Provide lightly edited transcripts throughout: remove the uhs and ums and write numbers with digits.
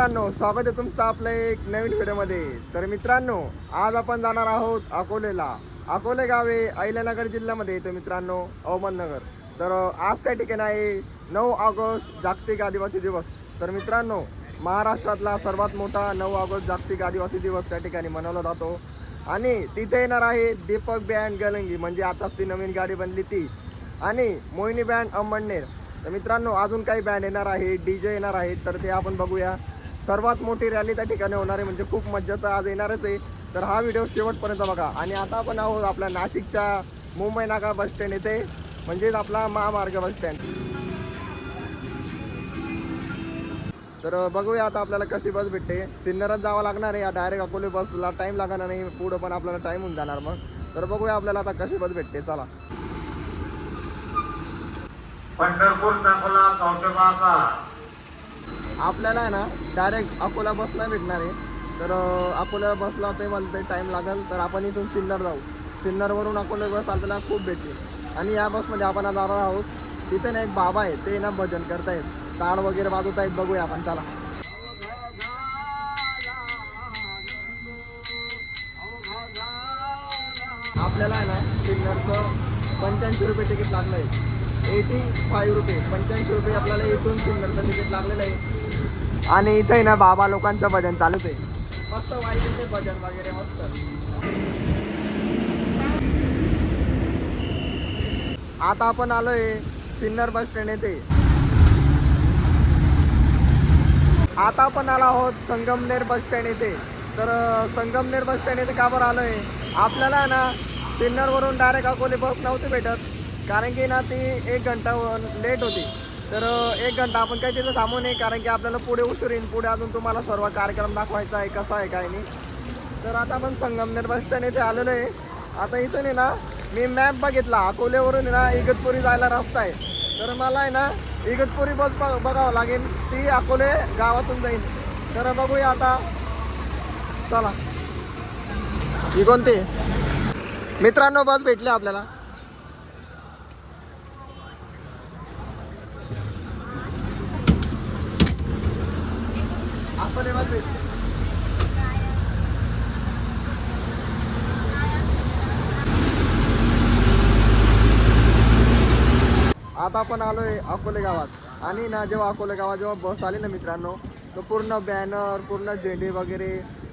मित्रांनो, स्वागत आहे तुमचं आपल्या एक नवीन व्हिडिओमध्ये. तर मित्रांनो, आज आपण जाणार आहोत अकोलेला. अकोले गाव आहे अहिल्यानगर जिल्ह्यामध्ये येतं मित्रांनो, अहमदनगर. तर आज त्या ठिकाणी आहे 9 ऑगस्ट जागतिक आदिवासी दिवस. तर मित्रांनो, महाराष्ट्रातला सर्वात मोठा 9 ऑगस्ट जागतिक आदिवासी दिवस त्या ठिकाणी मनवला जातो. आणि तिथे येणार आहे दीपक बँड गलंगी, म्हणजे आताच ती नवीन गाडी बनली ती, आणि मोहिनी बँड अंबडनेर. तर मित्रांनो, अजून काही बँड येणार आहे, DJ येणार आहेत, तर ते आपण बघूया. सर्वात मोठी रॅली त्या ठिकाणी होणार आहे, म्हणजे खूप मज्जा तर आज येणारच आहे. तर हा व्हिडिओ शेवटपर्यंत बघा. आणि आता आपण आहोत आपल्या नाशिकच्या मुंबई नाका बस स्टँड येथे, म्हणजेच आपला महामार्ग बस स्टँड. तर बघूया आता आपल्याला कशी बस भेटते. सिन्नरच जावं लागणार आहे, डायरेक्ट अकोले बसला टाईम लागणार नाही, पुढं पण आपल्याला टाईम होऊन जाणार मग. तर बघूया आपल्याला आता कशी बस भेटते. चला. पंढरपूर अकोला कौटुंबाचा आपल्याला आहे ना डायरेक्ट अकोला बस नाही भेटणार आहे. तर अकोला बसला ते मला ते टाईम लागेल. तर आपण इथून सिन्नर जाऊ. सिन्नरवरून अकोला बस आपल्याला खूप भेटते. आणि या बसमध्ये आपण जाणार आहोत. तिथे ना एक बाबा आहे, ते ना भजन करतायत, टाळ वगैरे वाजवत आहेत. बघूया आपण, चला. आपल्याला आहे ना सिन्नरचं 85 रुपये तिकीट लागलं आहे. 85 रुपये, 85 रुपये आपल्याला इथून सिन्नरचं तिकीट लागलेलं आहे. आणि इथे ना बाबा लोकांचं भजन चालूच आहे. मस्त वाईट ते भजन वगैरे मस्त. आता आपण आलोय सिन्नर बस स्टँड येथे. आता आपण आलो आहोत संगमनेर बस स्टँड येथे. तर संगमनेर बस स्टँड येथे का बरं आलोय, आपल्याला ना सिन्नरवरून डायरेक्ट अकोले बस नव्हती भेटत, कारण की ना ती 1 घंटा लेट होती. तर 1 घंटा आपण काही तिथं थांबू नये, कारण की आपल्याला पुढे उशीर येईल. पुढे अजून तुम्हाला सर्व कार्यक्रम दाखवायचा आहे, कसा आहे काय नाही. तर आता आपण संगमनेर बस स्टँड येथे आलेलो आहे. आता इथून आहे ना मी मॅप बघितला, अकोलेवरून आहे ना इगतपुरी जायला रस्ता आहे. तर मला आहे ना इगतपुरी बस बघावं लागेल, ती अकोले गावातून जाईल. तर बघूया आता, चला. ही कोणती मित्रांनो बस भेटली आपल्याला. अकोले बस भेटली. आता आपण आलोय अकोले गावात. आणि ना जेव्हा अकोले गावात जेव्हा बस आली ना मित्रांनो, तर पूर्ण बॅनर, पूर्ण झेंडे वगैरे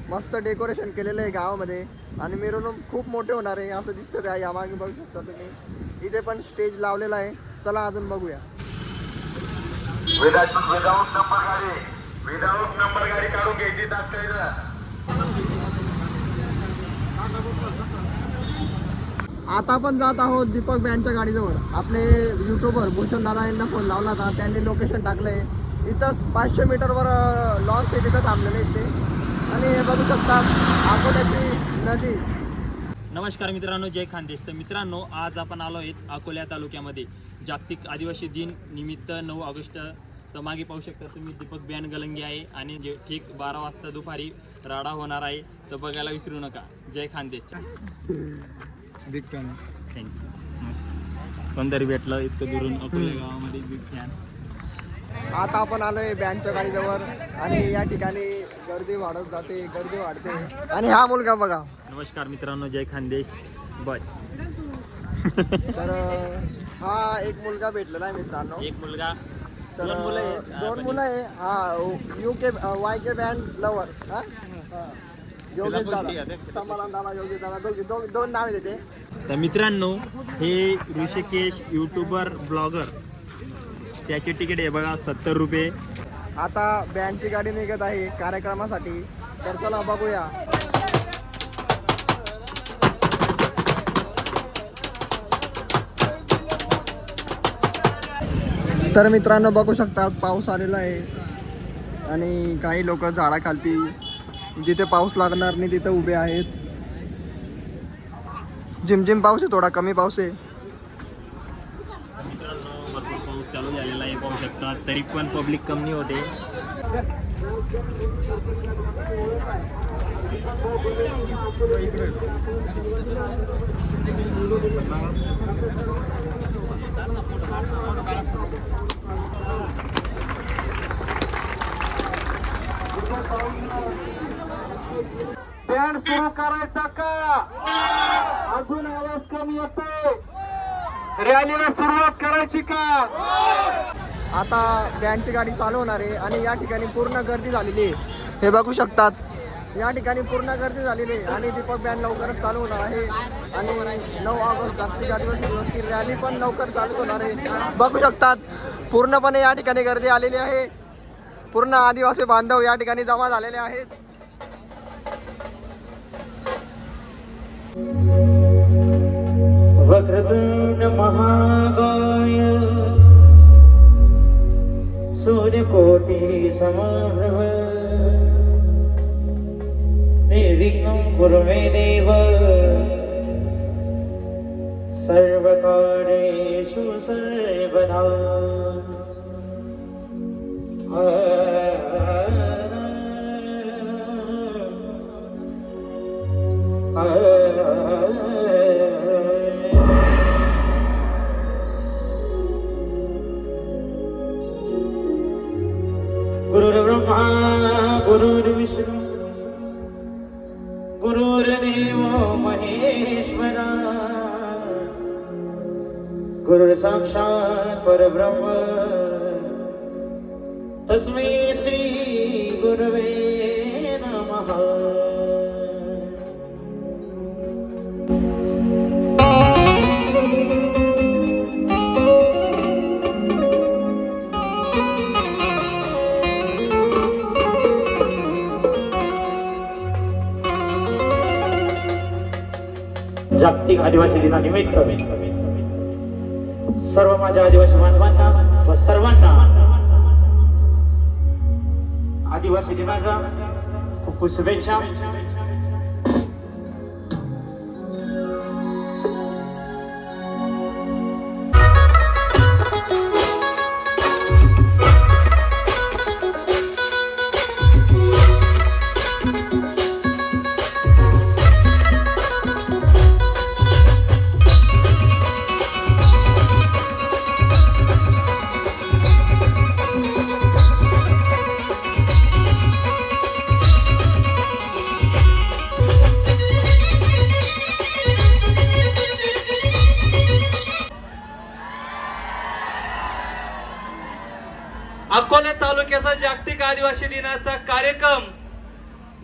मस्त डेकोरेशन केलेलं आहे गावामध्ये. आणि मिरवणूक खूप मोठे होणार आहे असं दिसतं. त्या यामागे बघू शकता तुम्ही, इथे पण स्टेज लावलेला आहे. चला अजून बघूया. विदाऊट नंबर गाडी काढून घ्यायची आता आपण जात आहोत दीपक बँडच्या गाडीजवळ. आपले यूट्यूबर भूषण दादा यांना फोन लावला होता, त्यांनी लोकेशन टाकलंय. इथंच 500 मीटरवर लॉन्च आहे, तिथं थांबलेले आहेत ते. आणि हे बघू शकता अकोल्याची नदी. नमस्कार मित्रांनो, जय खानदेश. तर मित्रांनो, आज आपण आलो आहेत अकोल्या तालुक्यामध्ये जागतिक आदिवासी दिन निमित्त 9 ऑगस्ट. तर मागे पाहू शकता तुम्ही दीपक बँड गलंगी आहे. आणि जे ठीक 12 वाजता दुपारी राडा होणार आहे, तर बघायला विसरू नका. जय खानदेशच्या बिग फॅन. थँक्यू. कोणतरी भेटलं इतकं दुरून अकोल्या गावामध्ये, बिग फॅन. आता आपण आलोय बँडच्या गाडीजवळ. आणि या ठिकाणी गर्दी वाढत जाते, गर्दी वाढते. आणि हा मुलगा बघा. नमस्कार मित्रांनो, जय खानदेश. बस. तर हा एक मुलगा भेटलेला आहे मित्रांनो. एक मुलगा, तर 2 मुलं आहेत. 2 मुलं आहे. हा UK YK बँड लवर. हा योगेश दादा, समाधान दादा, योगेश दादा, दोन नाव आहे त्याचे. तर मित्रांनो, हे ऋषिकेश यूट्यूबर ब्लॉगर, त्याचे तिकीट आहे बघा 70 रुपये. आता बँडची गाडी निघत आहे कार्यक्रमासाठी. तर चला बघूया. तर मित्रांनो बघू शकता पाऊस आलेला आहे. आणि काही लोक झाडाखालती, जिथे पाऊस लागणार नाही तिथे उभे आहेत. झिमझिम पाऊस आहे, थोडा कमी पाऊस आहे. मित्रांनो, भरपूर पाऊस चालू झालेला आहे, पाहू शकता. तरी पण पब्लिक कमी होते. बँड सुरू करायचा का? अजून आवाज कमी येतोय. रॅलीला सुरुवात करायची का? आता बँडची गाडी चालू होणार आहे आणि या ठिकाणी पूर्ण गर्दी झालेली आहे. हे बघू शकतात, या ठिकाणी पूर्ण गर्दी झालेली आहे आणि दीपक बँड लवकरच चालू होणार आहे. आणि 9 ऑगस्ट जागतिक आदिवासी दिवसाची रॅली पण लवकर चालू होणार आहे. बघू शकतात, पूर्णपणे या ठिकाणी गर्दी आलेली आहे. पूर्ण आदिवासी बांधव या ठिकाणी जमा झालेले आहेत. वक्रतुंड महाकाय सूर्यकोटि समप्रभ निर्विघ्नं कुरु मे देव सर्वकार्येषु सर्वदा. गुरुर्ब्रह्मा गुरुर्विष्णु गुरुर्देवो महेश्वरा गुरुर्साक्षात् परब्रह्म तस्मै श्री गुरवे नमः. जागतिक आदिवासी दिनानिमित्त सर्व माझ्या आदिवासी बांधवांना व सर्वांना आदिवासी दिनाचा खूप खूप शुभेच्छा. अकोले तालुक्याचा जागतिक आदिवासी दिनाचा कार्यक्रम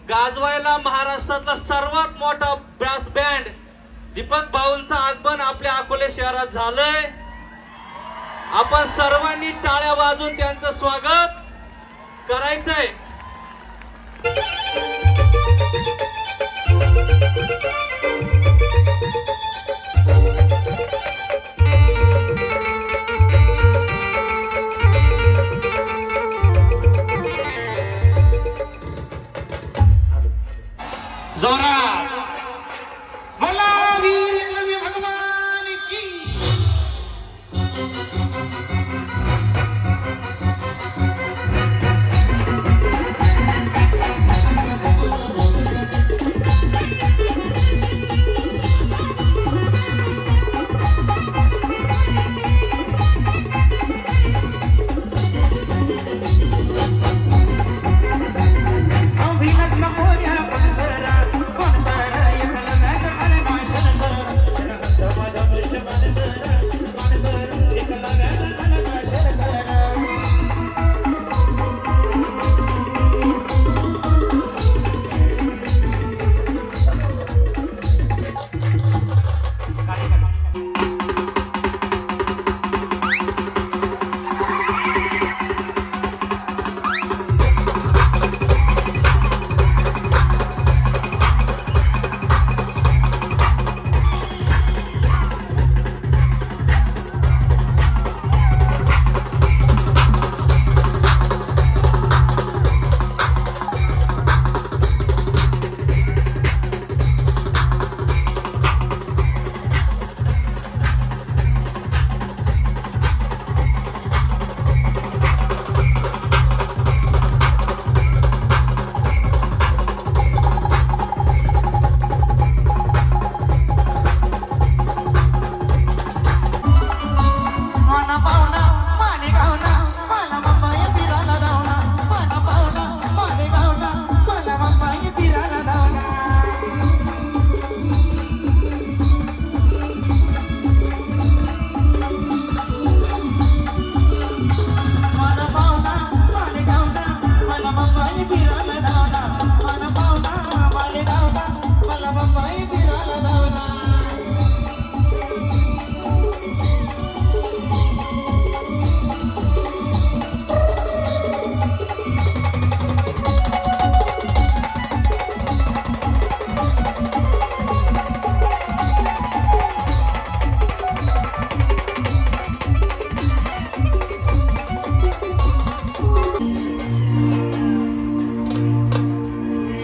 गाजवायला महाराष्ट्रातला सर्वात मोठा ब्रास बँड दीपक भाऊंचं आगमन आपल्या अकोले शहरात झालंय. आपण सर्वांनी टाळ्या वाजून त्यांचं स्वागत करायचंय. जोरात बोला वीर एकलव्य भगवान की. अभिलग्न मोऱ्या पंजरा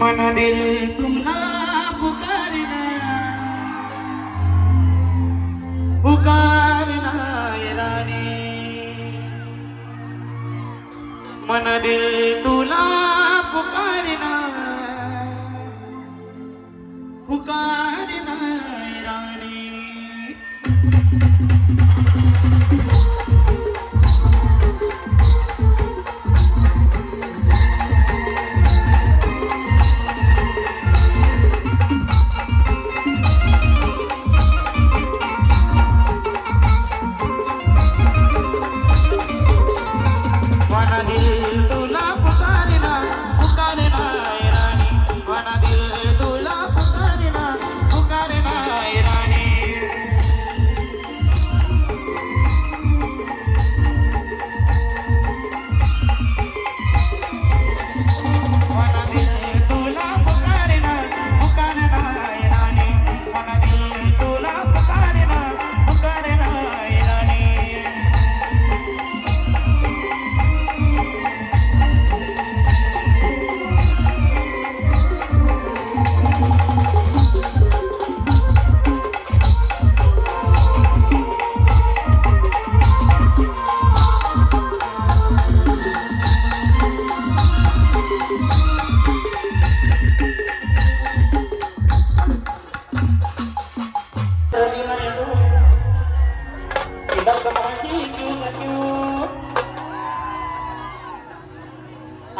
मन दिल तुमला पुकारना पुकारना राणी मन दिल तुला पुकारना पुकारना राणी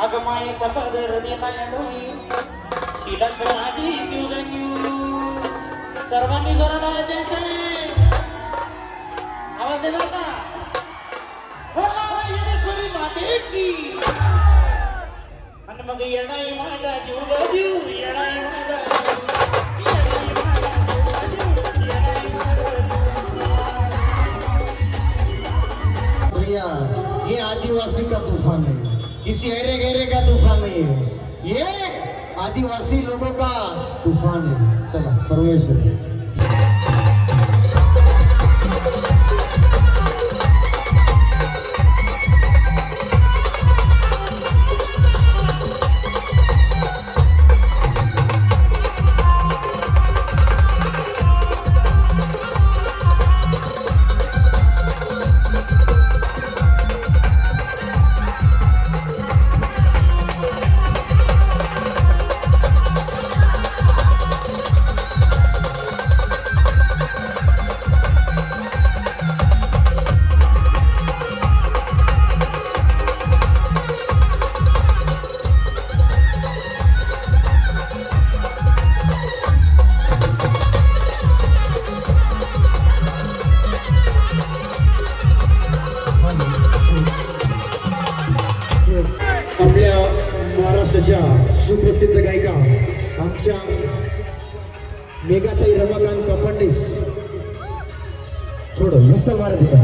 अगमाई सपदर दिनाडोई तिला समाजी सर्वांनी जरा आवाज द्यायचा आवाज देणार का बोला येणेश्वरी माते की आणि मग येणाई माझा जीव जीव येणाई माझा ये आदिवासी का तूफान है, किसी अरे गहरे का तूफान नहीं है, ये आदिवासी लोगों का तूफान है. चला सर्वेश्वर आपल्या महाराष्ट्राच्या सुप्रसिद्ध गायिका आमच्या मेघाताई रमाकांत फडणीस थोडं मस्त मारत येतं.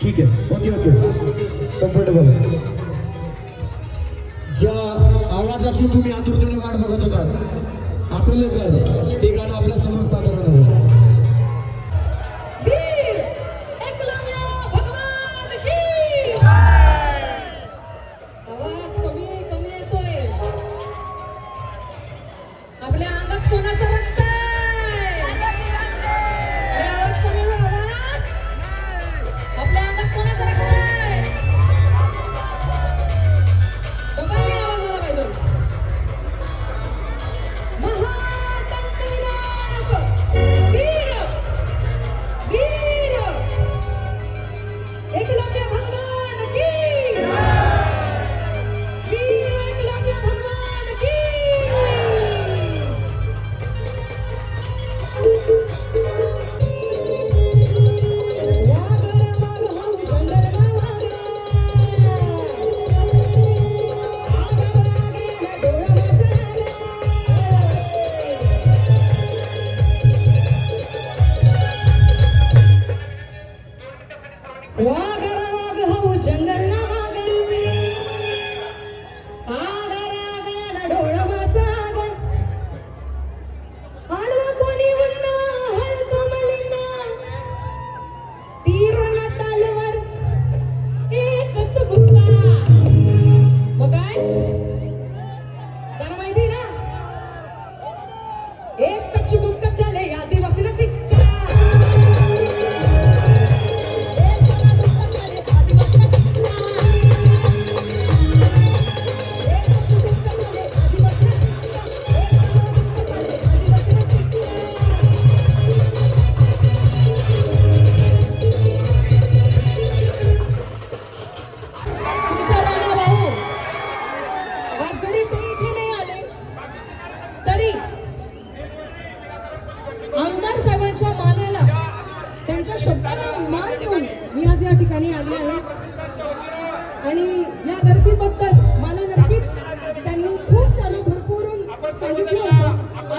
ठीक आहे, ओके कम्फर्टेबल. ज्या आवाजाची तुम्ही आतुरतेने वाट बघत होता आपलं ते गाणं आपल्या समोर सादर होतं. आपल्या अंगात कोणाचा रक्त आहे? अरे आवाज कमी झाला, आवाज. आपल्या अंगात कोणाचा रक्त आहे? दोघांनी आवाज झाला पाहिजे. महादंडविनायक वीर वीर एकलव्य भगवान की वीर एकलव्य भगवान की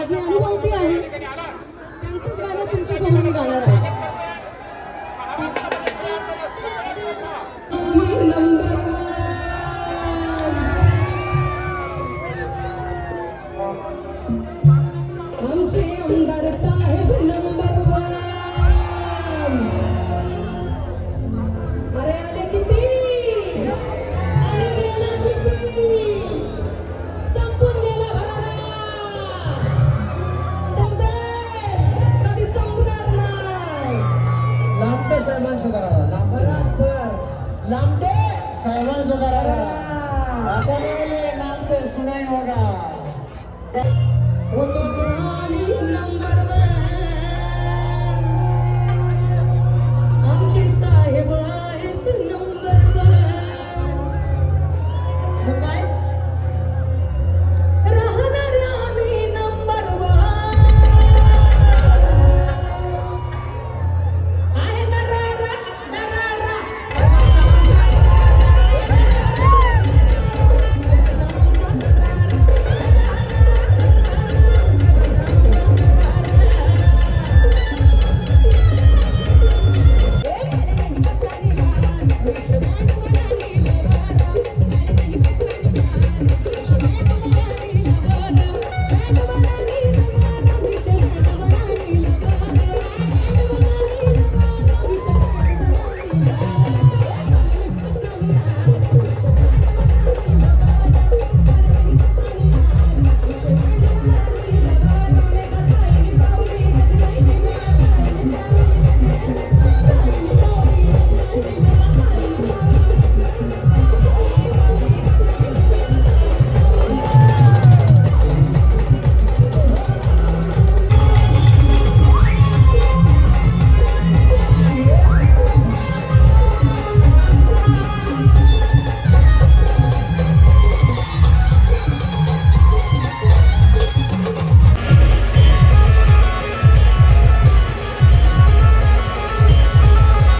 आज मी अनुभवती आहे त्यांचंच गाणं तुमच्यासमोर मी गाणार आहे. तुम्ही नंबर आमचे आमदार साहेब नंबर वन. अरे आले किती आणि गेला किती, संपून गेला भारा. संपेल कधी संपणार नाही. लांबटे साहेबांचं करा, बरोबर लांबटे साहेबांचं करा. अकोले लांबटे सुनाई बघा. होतो जवानी नंबर वन. आमचे साहेब आहेत नंबर